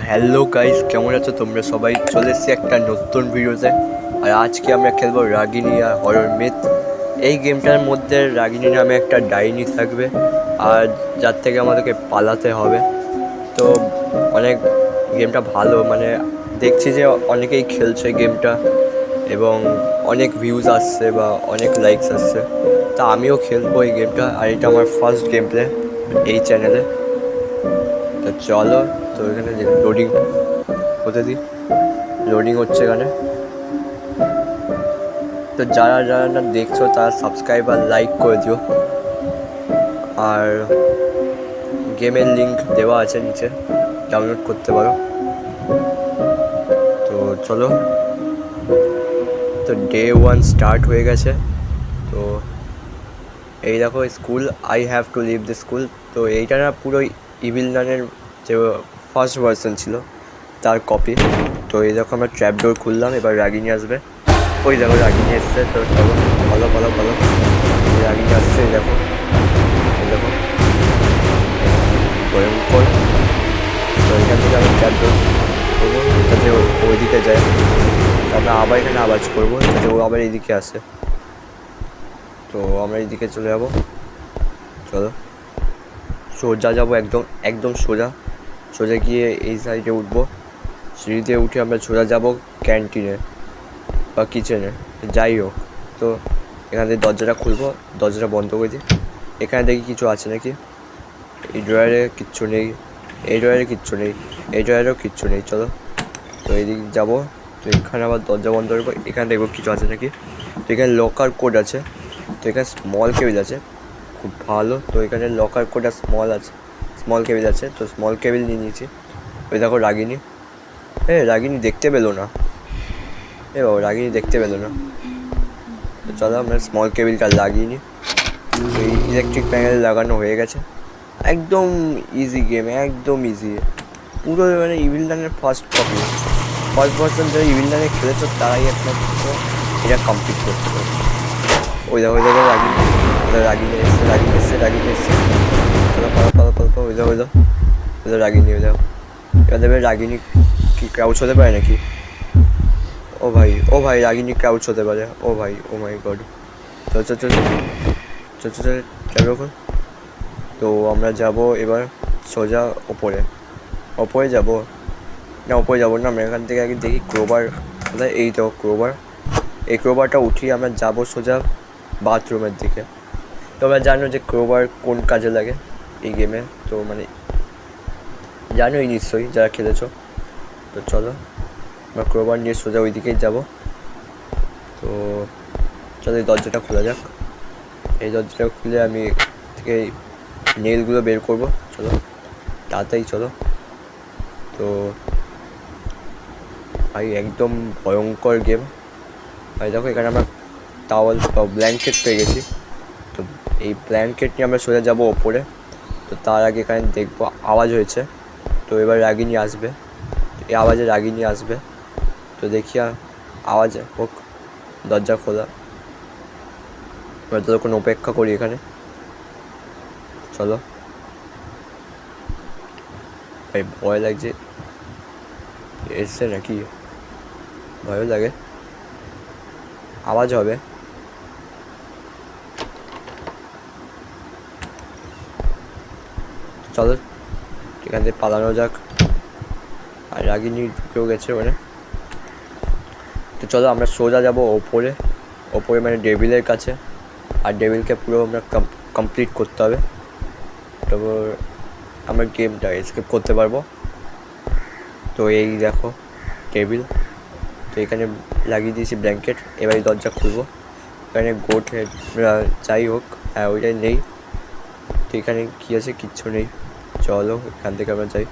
Hello guys, কেমন আছো তোমরা সবাই? চলে এসেছি একটা নতুন ভিডিওতে। আর আজকে আমরা খেলবো রাগিনী আর হরর মিথ। এই গেমটার মধ্যে রাগিনী নামে একটা ডাইনি থাকবে, আর যার থেকে আমাদেরকে পালাতে হবে। তো অনেক গেমটা ভালো, মানে দেখছি যে অনেকেই খেলছে গেমটা এবং অনেক ভিউজ আসছে বা অনেক লাইকস আসছে। তা আমিও খেলবো এই গেমটা, আর এটা আমার ফার্স্ট গেম প্লে এই চ্যানেলে। তো চলো, তো এখানে লোডিং হতে দিই। লোডিং হচ্ছে এখানে। তো যারা যারা না দেখছো তারা সাবস্ক্রাইব আর লাইক করে দিও। আর গেমের লিঙ্ক দেওয়া আছে নিচে, ডাউনলোড করতে পারো। তো চলো, তো ডে 1 স্টার্ট হয়ে গেছে। তো এই দেখো, school, I have to leave the school. তো এইটা না পুরো ইভিল নানের যে ফার্স্ট ভার্সন ছিল তার কপি। তো এই দেখো, আমরা ট্র্যাপ ডোর খুললাম, এবার রাগিনী আসবে। ওই দেখো রাগিনী এসছে। তো চলো, ভালো ভালো ভালো, রাগিনী আসছে। এই দেখো, এই দেখো, ভয়ঙ্কর। তো এখান থেকে আমি ট্র্যাপ ডোর করবো যাতে ওইদিকে যায়। তারপরে আবার এখানে আওয়াজ করবো যাতে ও আবার এইদিকে আসে। তো আমরা এইদিকে চলে যাবো। চলো, সোজা যাবো, একদম একদম সোজা। সোজা গিয়ে এই সাইডে উঠবো, সিঁড়িতে উঠে আমরা সোজা যাবো ক্যান্টিনে বা কিচেনে, যাই হোক। তো এখান থেকে দরজাটা খুলবো, দরজাটা বন্ধ করে দিই। এখানে দেখি কিছু আছে নাকি। এই ড্রয়ারে কিচ্ছু নেই, এই ড্রয়ারে কিচ্ছু নেই, এই ড্রয়ারেও কিচ্ছু নেই। চলো, তো এইদিক যাবো। তো এখানে আবার দরজা বন্ধ করবো, এখানে দেখবো কিছু আছে নাকি। তো এখানে লকার কোড আছে। তো এখানে স্মল কেবিল আছে, খুব ভালো। তো এখানে লকার কোড আর স্মল আছে, স্মল কেবিল আছে। তো স্মল কেবিল নিয়ে নিয়েছি। ওই দেখো রাগিনী। রাগিনী দেখতে পেলো না। বাবা, রাগিনী দেখতে পেলো না। তো চলো, আমরা স্মল কেবিলটা লাগিয়ে নিই। এই ইলেকট্রিক প্যানেল লাগানো হয়ে গেছে। একদম ইজি গেম, একদম ইজি। পুরো মানে ইভিল ডানের ফার্স্ট কপি। ফার্স্ট ভার্সন যারা ইভিল ডানে খেলেছো তারাই একমাত্র এটা কমপ্লিট করতে পারে। ওই দেখো, ওই দেখো রাগিনী, রাগিনী এসছে, রাগিনী এসছে, রাগিনী এসছে। চলো, পালো পালো পালো পালো। ওই দেখো, ওই দেখো, ওই দেখো রাগিনী, ওই দেখো। এবার দেবে রাগিনী কি ক্রাউচ হতে পারে নাকি? ও ভাই, ও ভাই, রাগিনী ক্রাউচ হতে পারে। ও ভাই, ও মাই গড। চল চল চল চল চল চল, যাবে ওখানে। তো আমরা যাব এবার সোজা ওপরে। ওপরে যাব না, ওপরে যাবো না, আমরা এখান থেকে আগে দেখি ক্রোবার কোথায়। এই তো ক্রোবার। এই ক্রোবারটা উঠিয়ে আমরা যাব সোজা বাথরুমের দিকে। তোমরা জানো যে ক্রোবার কোন কাজে লাগে এই গেমে, তো মানে জানোই নিশ্চয়ই যারা খেলেছো। তো চলো, আমরা ক্রোবার নিয়ে সোজা ওই দিকেই যাবো। তো চলো, এই দরজাটা খোলা যাক। এই দরজাটা খুলে আমি থেকে নেলগুলো বের করবো। চলো তাড়াতাড়ি চলো। তো ভাই একদম ভয়ঙ্কর গেম। ভাই দেখো, এখানে আমরা টাওয়াল বা ব্ল্যাঙ্কেট পেয়ে গেছি। তো এই ব্ল্যাঙ্কেট নিয়ে আমরা সোজা যাবো ওপরে। তো তার আগে এখানে দেখবো আওয়াজ হয়েছে। তো এবার রাগিনী আসবে, এই আওয়াজে রাগিনী আসবে। তো দেখি আওয়াজ হোক, দরজা খোলা। এবার ততক্ষণ অপেক্ষা করি এখানে। চলো ভাই, ভয় লাগছে। এসছে নাকি? ভয়ও লাগে, আওয়াজ হবে। চলো, এখান থেকে পালানো যাক। আর রাগিনী ঢুকেও গেছে মানে। তো চলো, আমরা সোজা যাব ওপরে। ওপরে মানে ডেভিলের কাছে। আর ডেভিলকে পুরো আমরা কমপ্লিট করতে হবে, তারপর আমরা গেমটা এসকেপ করতে পারবো। তো এই দেখো টেবিল। তো এখানে লাগিয়ে দিয়েছি ব্ল্যাঙ্কেট। এবার এই দরজা খুলবো। এখানে গোট হেড যাই হোক, হ্যাঁ ওইটাই নেই। তো এখানে কী আছে? কিচ্ছু নেই। চলো, এখান থেকে আমরা যাই।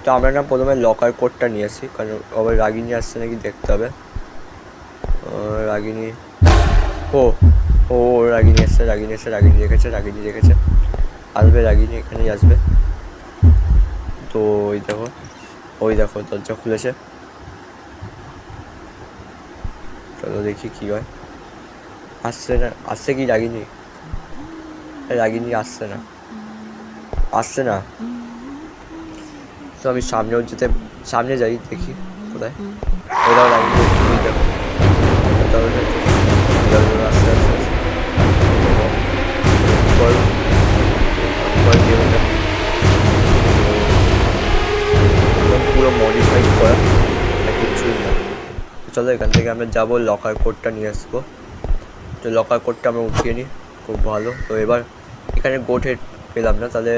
তো আমরা না প্রথমে লকার কোডটা নিয়ে আসি, কারণ আবার রাগিনী আসছে নাকি দেখতে হবে। রাগিনী, ও ও রাগিনী এসছে, রাগিনী এসছে, রাগিনী রেখেছে, রাগিনী রেখেছে। আসবে রাগিনী, এখানেই আসবে। তো ওই দেখো, ওই দেখো দরজা খুলেছে। চলো দেখি কী হয়। আসছে না, আসছে কি রাগিনী? রাগিনী আসছে না, আসছে না। তো আমি সামনেও যেতে সামনে যাই দেখি কোথায়। ওইটাও রাগিনী দেখো, আস্তে আস্তে পুরো মডিফাইড করা, কিছুই না। চলো এখান থেকে আমরা যাবো, লকার কোডটা নিয়ে আসবো। তো লকার কোডটা আমরা উঠিয়ে নিই, খুব ভালো। তো এবার এখানে গোট হেড পেলাম না, তাহলে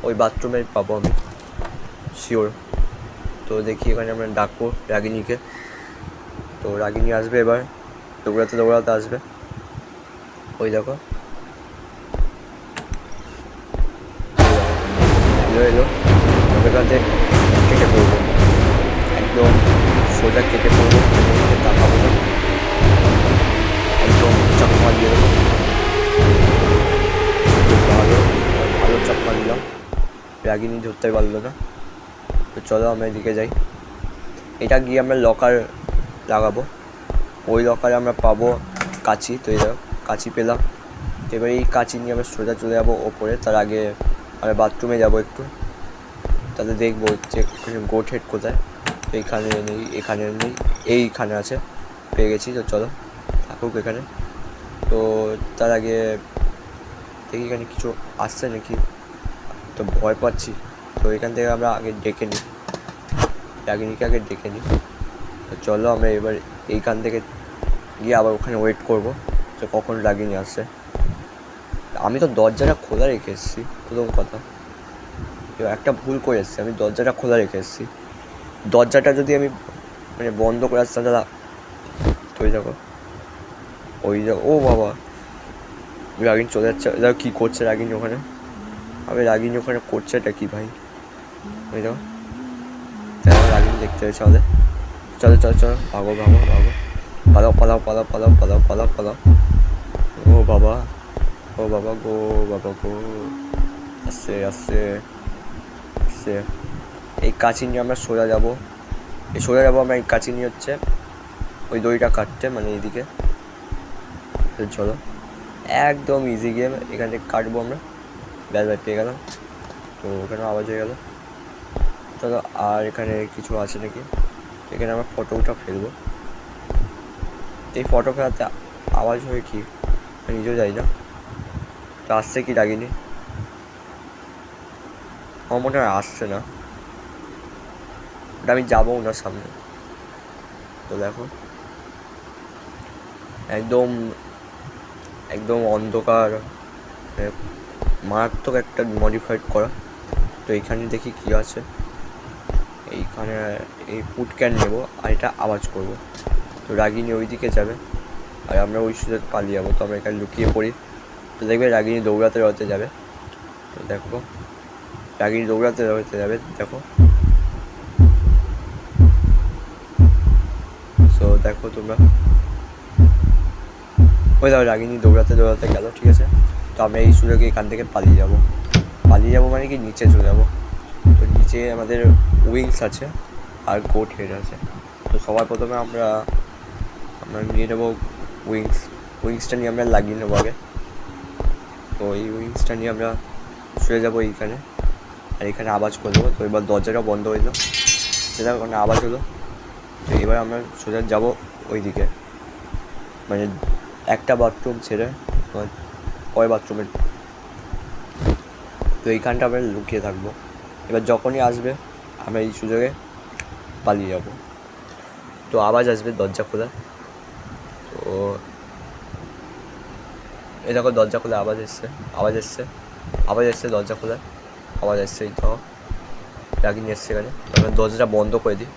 ওই বাথরুমে পাবো আমি শিওর। তো দেখি এখানে আমরা ডাকবো রাগিনীকে। তো রাগিনী আসবে এবার, দৌড়াতে দৌড়াতে আসবে। ওই দেখো এলো এলো, ওখানে কেটে পড়বো, একদম সোজা কেটে পড়বো, তাকাবো না, একদম চাকমা দিয়ে দেবো। ভালো ভালো চাকমা দিলাম, রাগিনী ধরতে পারলো না। তো চলো আমরা এদিকে যাই, এটা গিয়ে আমরা লকার লাগাবো। ওই লকারে আমরা পাবো কাঁচি। তো এই কাঁচি পেলাম, এবার এই কাঁচি নিয়ে আমরা সোজা চলে যাবো ওপরে। তার আগে আমরা বাথরুমে যাবো একটু, তাহলে দেখবো যে গোট হেড কোথায়। এইখানে নেই, এখানে নেই, এইখানে আছে, পেয়ে গেছি। তো চলো থাকুক এখানে। তো তার আগে দেখি এখানে কিছু আসছে নাকি, তো ভয় পাচ্ছি। তো এখান থেকে আমরা আগে ডেকে নিই, রাগিনীকে আগে ডেকে নিই। তো চলো আমরা এবার এইখান থেকে গিয়ে আবার ওখানে ওয়েট করবো যে কখন রাগিনী আসে। আমি তো দরজাটা খোলা রেখে এসেছি, প্রথম কথা একটা ভুল করে এসেছি, আমি দরজাটা খোলা রেখে এসেছি। দরজাটা যদি আমি মানে বন্ধ করে আসতাম দাদা। তো ওই দেখো, ওই দেখো, ও বাবা রাগিনী চলে যাচ্ছে। দেখো কী করছে রাগিনী ওখানে, আমি রাগিনী ওখানে করছে এটা কি ভাই। ওই দেখো রাগিনী দেখতে হয়েছে আমাদের। চলো চলো চলো, ভাগো ভাগো ভাগো, পালাও পালাও পালাও পালাও পালাও পালাও পালাও। ও বাবা, ও বাবা গো, বাবা গো, আসছে আসছে আসছে। এই কাঁচি নিয়ে আমরা সোজা যাবো, এই সোজা যাবো আমরা এই কাঁচি নিয়ে হচ্ছে ওই দড়িটা কাটতে, মানে এইদিকে। চলো একদম ইজি গেম, এখান থেকে কাটবো আমরা, ব্যাস ব্যাস পেয়ে গেলাম। তো ওখানে আওয়াজ হয়ে গেল। চলো আর এখানে কিছু আছে নাকি, এখানে আমরা ফটোটা ফেলবো। এই ফটো ফেলাতে আওয়াজ হয় কি নিজেও যাই না। তো আসছে কি রাগিনী, আমার মনে হয় আসছে না, ওটা আমি যাবো ওনার সামনে। তো দেখো একদম একদম অন্ধকার, মারাত্মক একটা মডিফাইড করা। তো এইখানে দেখি কি আছে, এইখানে এই ফুড ক্যান নেবো আর এটা আওয়াজ করবো। তো রাগিনী ওই দিকে যাবে আর আমরা ওই সুযোগ পালিয়ে যাবো। তো আমরা এখানে লুকিয়ে পড়ি, তো দেখবে রাগিনী দৌড়াতে দৌড়াতে যাবে। তো দেখো রাগিনী দৌড়াতে দৌড়াতে যাবে, দেখো। তো দেখো তোমরা, ওই দেখো রাগিনী দৌড়াতে দৌড়াতে গেল, ঠিক আছে। তো আমরা এই সুযোগে এখান থেকে পালিয়ে যাবো মানে কি নিচে চলে যাবো। তো নিচে আমাদের উইংস আছে আর গোট হেড আছে। তো সবার প্রথমে আমরা নিয়ে নেবো উইংসটা নিয়ে আমরা লাগিয়ে নেবো আগে। তো এই উইংসটা নিয়ে আমরা শুয়ে যাবো এইখানে, আর এখানে আওয়াজ করে দেবো। তো এবার দরজাটা বন্ধ হয়ে যাও, সেটা ওখানে আওয়াজ হলো। তো এবার আমরা সোজা যাবো ওই দিকে, মানে একটা বাথরুম ছেড়ে পরে বাথরুমের। তো এইখানটা আমরা লুকিয়ে থাকবো, এবার যখনই আসবে আমরা এই সুযোগে পালিয়ে যাবো। তো আওয়াজ আসবে দরজা খোলা। তো এই দেখো দরজা খোলা আওয়াজ এসছে, আওয়াজ এসছে দরজা খোলা আওয়াজ এসছে। এই তো রাগিনী এসছে এখানে, আমরা দরজাটা বন্ধ করে দিই।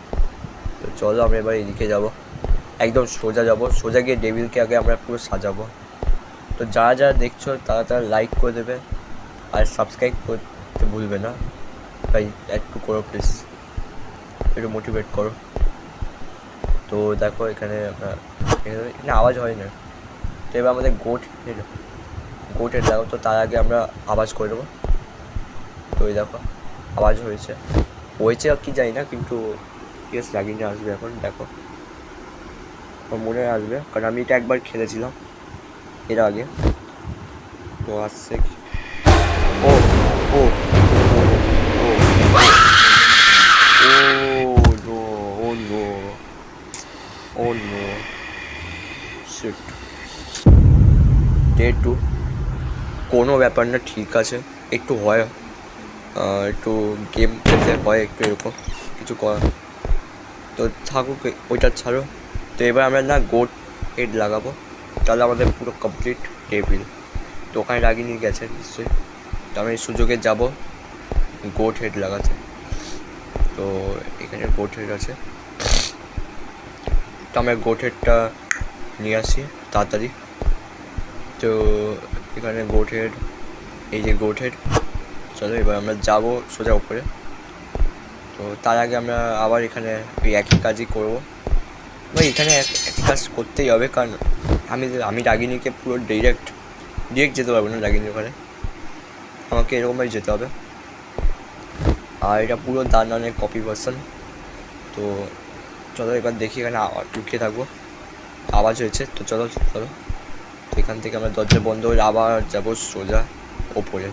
তো চলো আমরা এবার এদিকে যাবো, একদম সোজা যাবো, সোজা গিয়ে ডেভিলকে আগে আমরা পুরো সাজাবো। তো যারা যারা দেখছো তারা লাইক করে দেবে আর সাবস্ক্রাইব করতে ভুলবে না ভাই, একটু করো প্লিজ, একটু মোটিভেট করো। তো দেখো এখানে এখানে আওয়াজ হয় না। তো এবার আমাদের গোট হেড দেখো, তো তার আগে আমরা আওয়াজ করে দেবো। তো ওই দেখো আওয়াজ হয়েছে কি জানি না, কিন্তু ঠিক আছে রাগিনী আসবে এখন। দেখো আমার মনে হয় আসবে, কারণ আমি এটা একবার খেলেছিলাম এর আগে। তো আসছে কি, ও ও ও ও শিট, ডে 2 কোনো ব্যাপার না, ঠিক আছে। একটু হয়, একটু গেম খেলতে হয় একটু এরকম কিছু করা, তো থাকুক, ওইটা ছাড়ো। তো এবার আমরা না গোট হেড লাগাবো, তাহলে আমাদের পুরো কমপ্লিট টেবিল। তো ওখানে লাগিয়ে নিয়ে গেছে নিশ্চয়ই, তো আমি এই সুযোগে যাব গোট হেড লাগাতে। তো এখানে গোট হেড আছে, তো আমরা গোট হেডটা নিয়ে আসি তাড়াতাড়ি। তো এখানে গোট হেড, এই যে গোট হেড। চলো এবার আমরা যাবো সোজা উপরে। তো তার আগে আমরা আবার এখানে ওই একই কাজই করবো, ভাই এখানে একই কাজ করতেই হবে, কারণ আমি রাগিনীকে পুরো ডিরেক্ট যেতে পারবো না রাগিনীর ওখানে, আমাকে এরকমভাবে যেতে হবে। আর এটা পুরো দানানের কপি ভার্সন। তো চলো এবার দেখি, এখানে লুকিয়ে থাকবো, আওয়াজ হয়েছে, তো চলো চলো। তো এখান থেকে আমরা দরজা বন্ধ করে আবার যাবো সোজা ওপরে।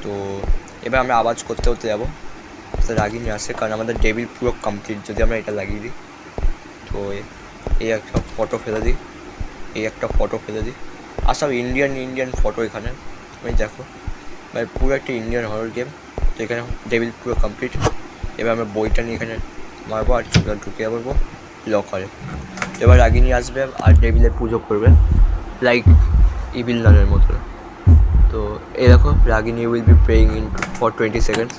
তো এবার আমরা আওয়াজ করতে করতে যাবো, রাগিনী আসে, কারণ আমাদের টেবিল পুরো কমপ্লিট যদি আমরা এটা লাগিয়ে দিই। তো এই একটা ফটো ফেলে দিই, এই একটা ফটো ফেলে দিই, আর সব ইন্ডিয়ান ফটো এখানে তুমি দেখো, মানে পুরো একটা ইন্ডিয়ান হরর গেম। তো এখানে টেবিল পুরো কমপ্লিট। এবার আমরা বইটা নিয়ে এখানে মারবো আর ঢুকে পড়বো লকারে। এবার রাগিনী আসবে আর টেবিলে পুজো করবে লাইক ইভিল নানের মতো। তো এই দেখো, Ragini will be praying in for 20 seconds.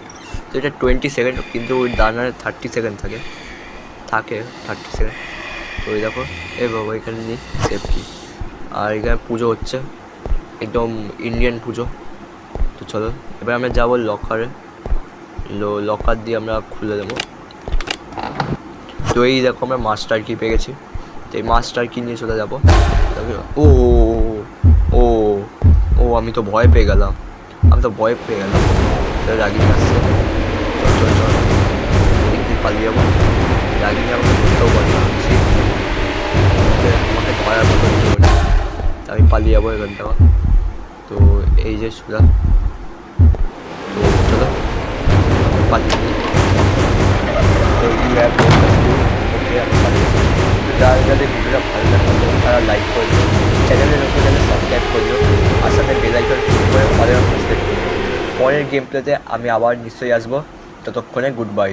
তো এটা 20 সেকেন্ড, কিন্তু ওই দানারে 30 সেকেন্ড থাকে 30 সেকেন্ড। তো ওই দেখো, এই বাবা এখানে নিই সেফ কি, আর এখানে পুজো হচ্ছে একদম ইন্ডিয়ান পুজো। তো চলো এবার আমরা যাবো লকারে, লকার দিয়ে আমরা খুলে দেবো। তো এই দেখো আমরা মাস্টার কি পেয়ে গেছি, তো এই মাস্টার কি নিয়ে চলে যাবো। ও ও ও আমি তো ভয় পেয়ে গেলাম, রাগিনী আসছে, চল চল চল একটু পালিয়ে যাবো। রাগিনী আমাকে ধরতেও পারবে না, আমাকে ধরার মতো কিছু না, আমি পালিয়ে যাবো এখান থেকে। তো এই যে সোজা, তো চলো পালিয়ে যাই। তো যাদের ভিডিওটা ভালো লাগবে তারা লাইক করে দিও, চ্যানেলে নতুন হলে সাবস্ক্রাইব করে দিও, আর সাথে বেল আইকন ক্লিক করে অল অপশন সিলেক্ট করে দিও। পরের গেম প্লেতে আমি আবার নিশ্চয়ই আসবো, ততক্ষণে গুড বাই।